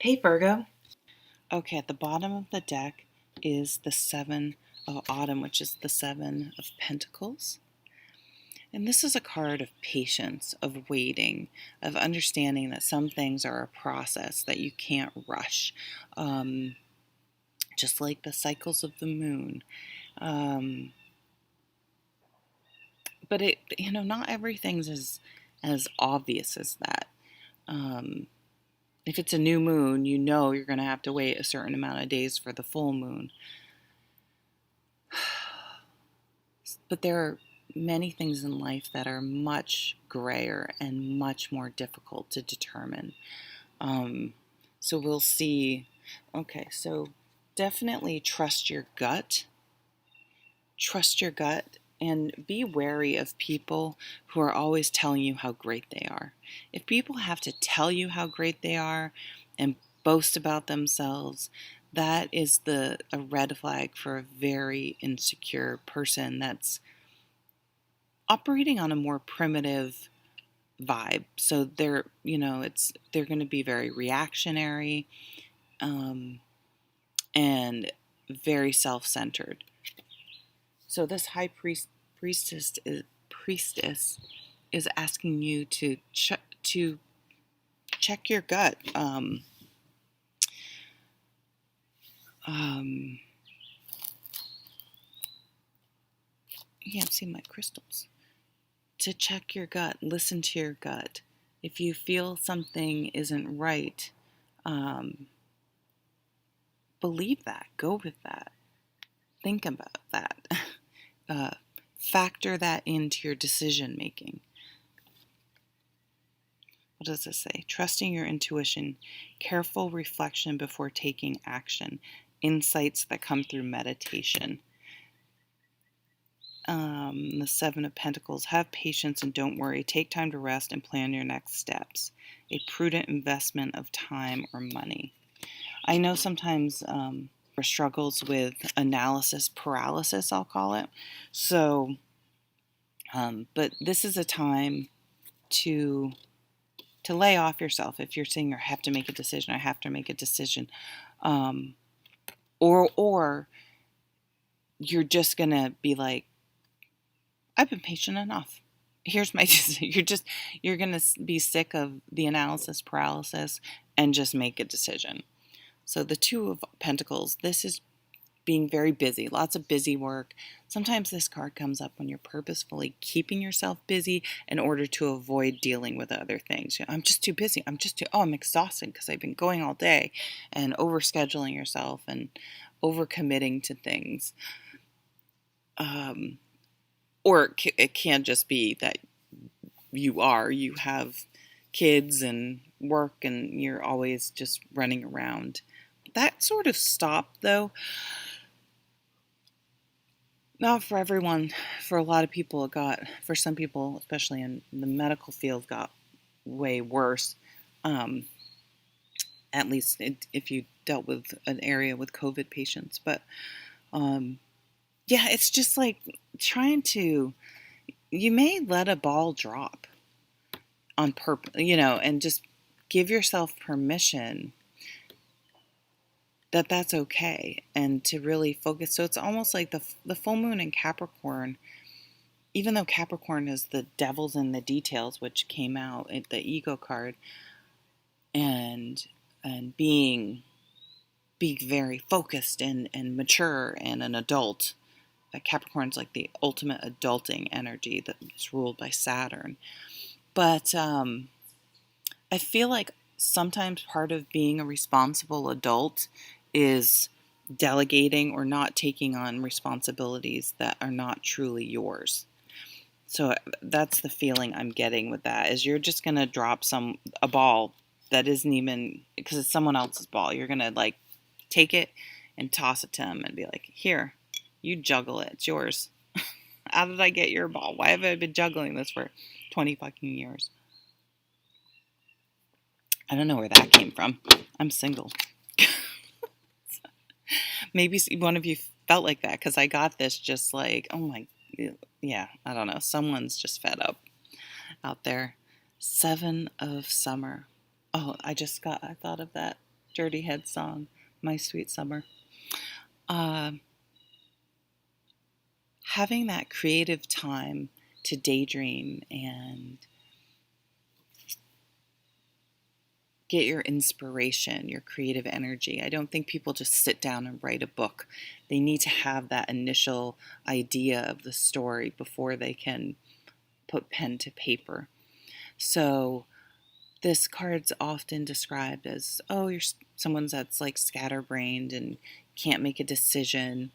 Hey Virgo. Okay, at the bottom of the deck is the Seven of Autumn, which is the Seven of Pentacles. And this is a card of patience, of waiting, of understanding that some things are a process that you can't rush. Um, just like the cycles of the moon. Um, but not everything's as obvious as that. Um, if it's a new moon, you're going to have to wait a certain amount of days for the full moon. But there are many things in life that are much grayer and much more difficult to determine. Um, so we'll see. Okay, so definitely trust your gut. Trust your gut and be wary of people who are always telling you how great they are. If people have to tell you how great they are and boast about themselves, that is a red flag for a very insecure person that's operating on a more primitive vibe. So they're going to be very reactionary, and very self-centered. So this priestess is asking you to check your gut. You can't see my crystals. To check your gut, listen to your gut. If you feel something isn't right, believe that. Go with that. Think about that. uh, Factor that into your decision making. What does this say? Trusting your intuition, careful reflection before taking action, insights that come through meditation. The Seven of Pentacles. Have patience and don't worry. Take time to rest and plan your next steps. A prudent investment of time or money. I know sometimes struggles with analysis paralysis, I'll call it. So, but this is a time to lay off yourself. If you're saying I have to make a decision, I have to make a decision, or you're just gonna be like, I've been patient enough. Here's my you're gonna be sick of the analysis paralysis and just make a decision. So the Two of Pentacles, this is being very busy, lots of busy work. Sometimes this card comes up when you're purposefully keeping yourself busy in order to avoid dealing with other things. I'm just too busy. I'm exhausted because I've been going all day, and overscheduling yourself and overcommitting to things. Or it can just be that you have kids and work and you're always just running around. That sort of stopped though. Not for everyone. For a lot of people, for some people, especially in the medical field, got way worse. Um, at least if you dealt with an area with COVID patients. But yeah, it's just like you may let a ball drop on purpose, and just give yourself permission that that's okay and to really focus. So it's almost like the full moon in Capricorn. Even though Capricorn is the devil's in the details, which came out at the ego card, and being very focused and mature and an adult. Capricorn's like the ultimate adulting energy that's ruled by Saturn. But I feel like sometimes part of being a responsible adult is delegating or not taking on responsibilities that are not truly yours. So that's the feeling I'm getting with that, is you're just going to drop a ball that isn't even, because it's someone else's ball. You're going to like take it and toss it to them and be like, here, you juggle it. It's yours. How did I get your ball? Why have I been juggling this for 20 fucking years? I don't know where that came from. I'm single. Maybe one of you felt like that, because I got this just like, oh my, yeah, I don't know. Someone's just fed up out there. Seven of Summer. Oh, I thought of that Dirty Head song, My Sweet Summer. Uh, Having that creative time to daydream and get your inspiration, your creative energy. I don't think people just sit down and write a book. They need to have that initial idea of the story before they can put pen to paper. So this card's often described as, oh, you're someone that's like scatterbrained and can't make a decision.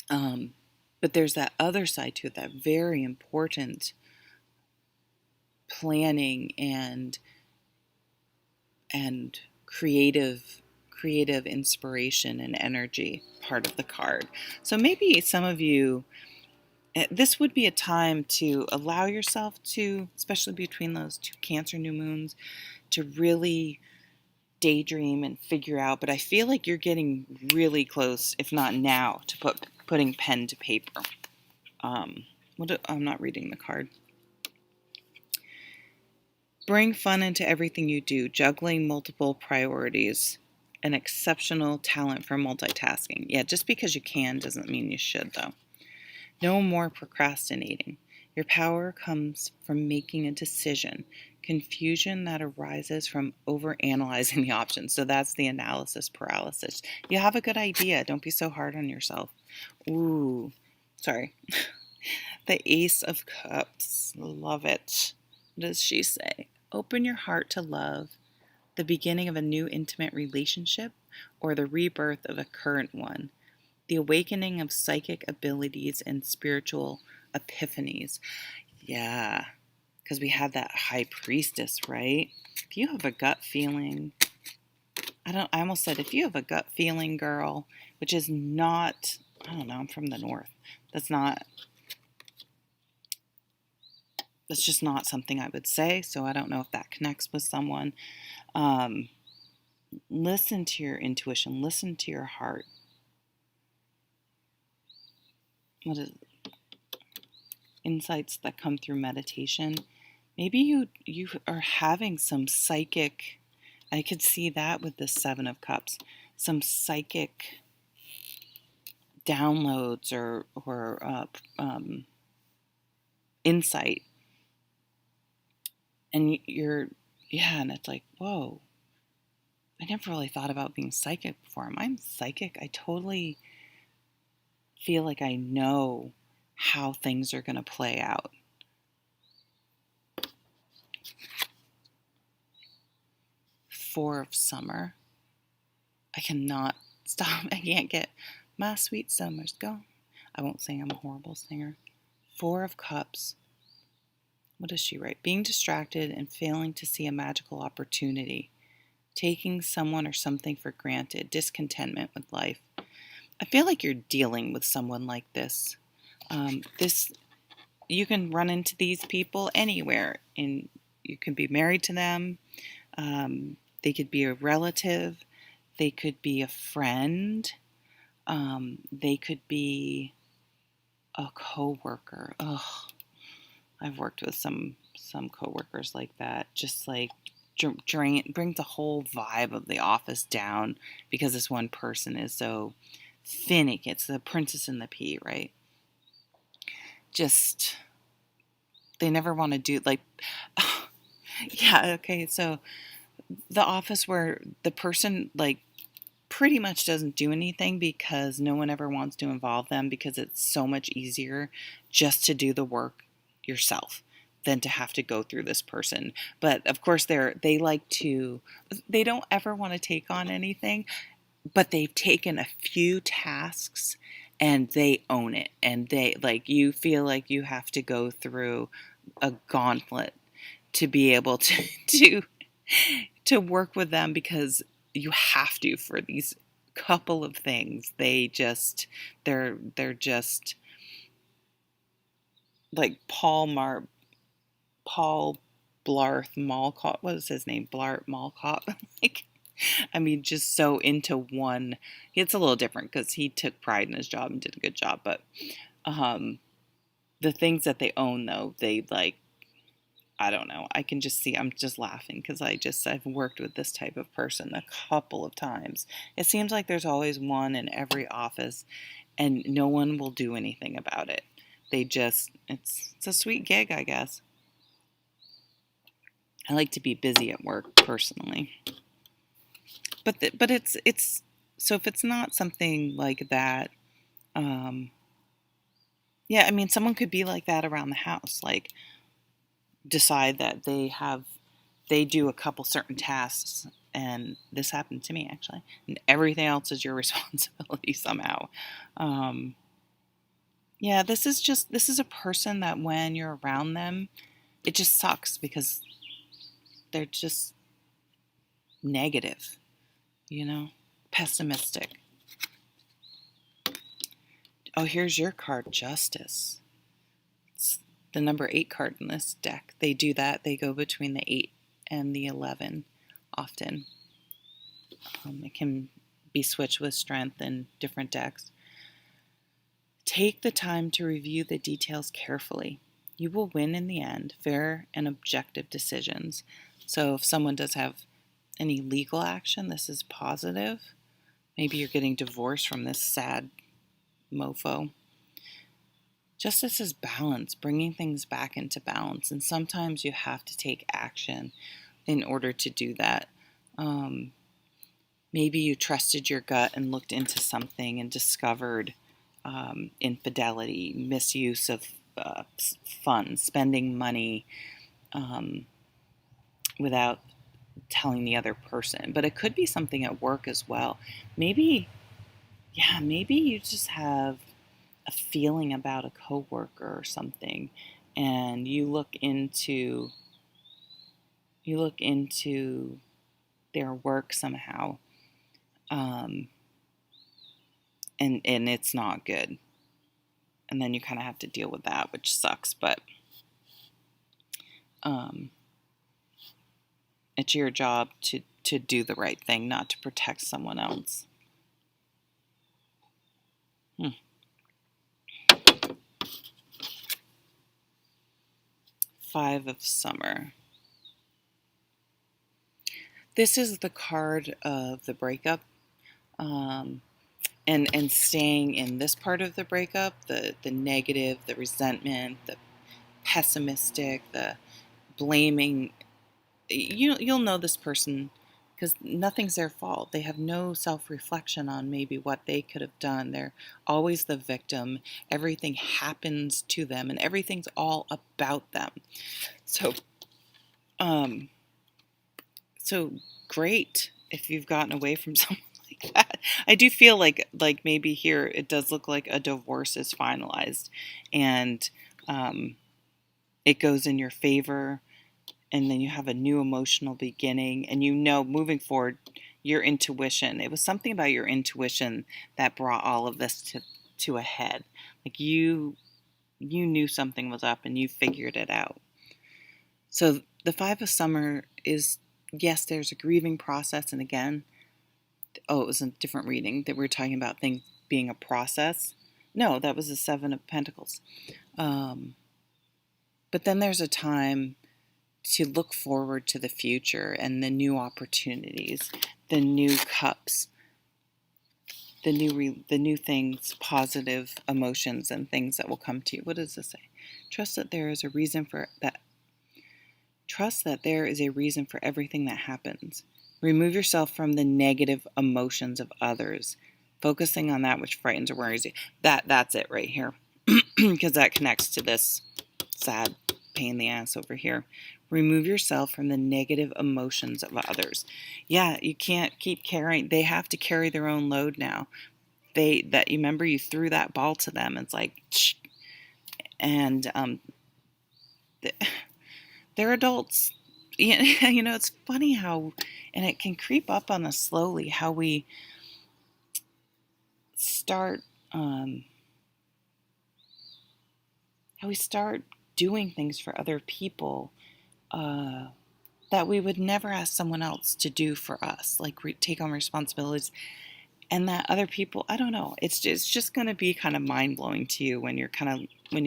But there's that other side to it, that very important planning and creative inspiration and energy part of the card. So maybe some of you, this would be a time to allow yourself to, especially between those two Cancer new moons, to really daydream and figure out. But I feel like you're getting really close, if not now, to putting pen to paper. I'm not reading the card. Bring fun into everything you do, juggling multiple priorities. An exceptional talent for multitasking. Yeah, just because you can doesn't mean you should, though. No more procrastinating. Your power comes from making a decision. Confusion that arises from overanalyzing the options. So that's the analysis paralysis. You have a good idea. Don't be so hard on yourself. Ooh, sorry. The Ace of Cups. Love it. What does she say? Open your heart to love, the beginning of a new intimate relationship, or the rebirth of a current one. The awakening of psychic abilities and spiritual epiphanies. Yeah, because we have that high priestess, right? If you have a gut feeling, I almost said if you have a gut feeling, girl, which is not, I don't know, I'm from the north. That's just not something I would say, so I don't know if that connects with someone. Listen to your intuition, listen to your heart. What is insights that come through meditation? Maybe you are having some psychic, I could see that with the Seven of Cups, some psychic downloads or insight. And and it's like, whoa, I never really thought about being psychic before. Am I psychic? I totally feel like I know how things are going to play out. Four of Summer. I cannot stop. I can't get my sweet summer's gone. I won't sing. I'm a horrible singer. Four of Cups. What does she write? Being distracted and failing to see a magical opportunity. Taking someone or something for granted. Discontentment with life. I feel like you're dealing with someone like this. You can run into these people anywhere, and you can be married to them. They could be a relative. They could be a friend. They could be a coworker. Ugh, I've worked with some coworkers like that. Just like brings the whole vibe of the office down because this one person is so finicky. It's the Princess and the Pea, right? Just they never want to do like. Yeah. Okay. So the office where the person like pretty much doesn't do anything because no one ever wants to involve them because it's so much easier just to do the work yourself than to have to go through this person. But of course they don't ever want to take on anything, but they've taken a few tasks and they own it, and they like you feel like you have to go through a gauntlet to be able to work with them because you have to for these couple of things. They're just like Paul Blarth Malcott. What was his name? Blart Malcott. Like, I mean, just so into one. It's a little different because he took pride in his job and did a good job. But the things that they own, though, they like I don't know. I can just see, I'm just laughing because I've worked with this type of person a couple of times. It seems like there's always one in every office and no one will do anything about it. They just, it's a sweet gig, I guess. I like to be busy at work personally. But it's, so if it's not something like that, um, yeah, I mean, someone could be like that around the house, like decide that they do a couple certain tasks, and this happened to me actually, and everything else is your responsibility somehow. Um, yeah, this is a person that when you're around them, it just sucks because they're just negative, you know, pessimistic. Oh, here's your card, Justice. It's the number 8 card in this deck. They do that. They go between the 8 and the 11 often. It can be switched with Strength in different decks. Take the time to review the details carefully. You will win in the end, fair and objective decisions. So if someone does have any legal action, this is positive. Maybe you're getting divorced from this sad mofo. Justice is balance, bringing things back into balance. And sometimes you have to take action in order to do that. Maybe you trusted your gut and looked into something and discovered infidelity, misuse of funds, spending money without telling the other person. But it could be something at work as well. Maybe, yeah, maybe you just have a feeling about a coworker or something, and you look into their work somehow, um, and it's not good, and then you kind of have to deal with that, which sucks. But um, it's your job to do the right thing, not to protect someone else. Hmm. 5 of Summer. This is the card of the breakup, um, and staying in this part of the breakup, the negative, the resentment, the pessimistic, the blaming. You'll know this person because nothing's their fault. They have no self-reflection on maybe what they could have done. They're always the victim. Everything happens to them, and everything's all about them. So, um, so great if you've gotten away from someone like that. I do feel like maybe here it does look like a divorce is finalized, and um, it goes in your favor, and then you have a new emotional beginning, and moving forward, your intuition. It was something about your intuition that brought all of this to a head. Like you knew something was up and you figured it out. So the 5 of Summer is, yes, there's a grieving process. And again, it was a different reading that we were talking about things being a process. No, that was the 7 of Pentacles. But then there's a time to look forward to the future and the new opportunities, the new cups, the new things, positive emotions and things that will come to you. What does this say? Trust that there is a reason for that. Trust that there is a reason for everything that happens. Remove yourself from the negative emotions of others, focusing on that which frightens or worries you. That's it right here, because that connects to this sad pain in the ass over here. Remove yourself from the negative emotions of others. Yeah, you can't keep carrying. They have to carry their own load now. You remember you threw that ball to them. It's like, and they're adults. It's funny how, and it can creep up on us slowly, how we start, doing things for other people that we would never ask someone else to do for us, like take on responsibilities, and that other people, I don't know, it's just going to be kind of mind blowing to you when you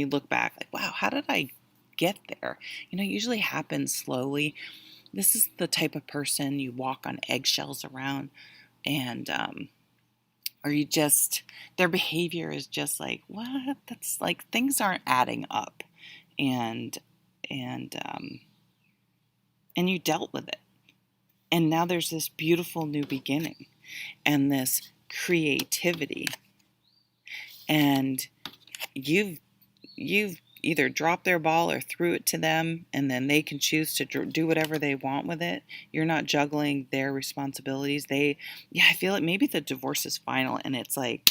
look back, like, wow, how did I get there. It usually happens slowly. This is the type of person you walk on eggshells around, and or you just, their behavior is just like, what? That's like, things aren't adding up, and and um, and you dealt with it, and now there's this beautiful new beginning and this creativity, and you've either dropped their ball or threw it to them, and then they can choose to do whatever they want with it. You're not juggling their responsibilities. I feel like maybe the divorce is final, and it's like,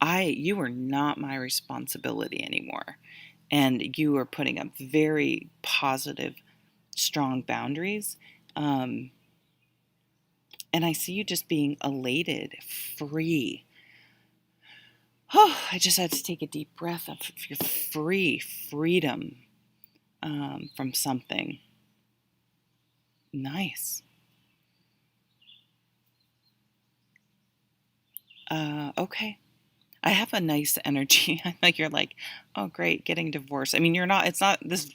you are not my responsibility anymore. And you are putting up very positive, strong boundaries. Um, and I see you just being elated, free. Oh, I just had to take a deep breath of your freedom from something. Nice. Okay. I have a nice energy. Like, you're like, oh, great, getting divorced. I mean, you're not. It's not this.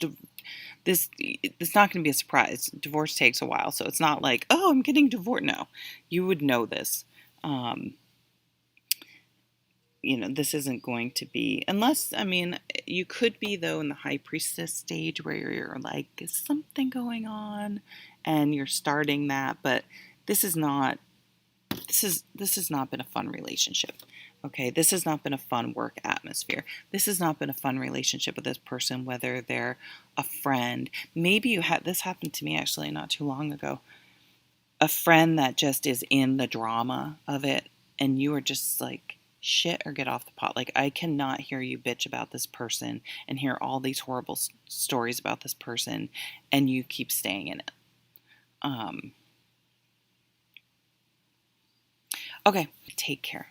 It's not going to be a surprise. Divorce takes a while, so it's not like, oh, I'm getting divorced. No, you would know this. Um, this isn't going to be, unless, I mean, you could be, though, in the high priestess stage where you're like, is something going on, and you're starting that, but this is not, this has not been a fun relationship. Okay, this has not been a fun work atmosphere. This has not been a fun relationship with this person, whether they're a friend. Maybe you had, this happened to me actually not too long ago. A friend that just is in the drama of it, and you are just like, shit or get off the pot. Like, I cannot hear you bitch about this person and hear all these horrible stories about this person, and you keep staying in it. Okay, take care.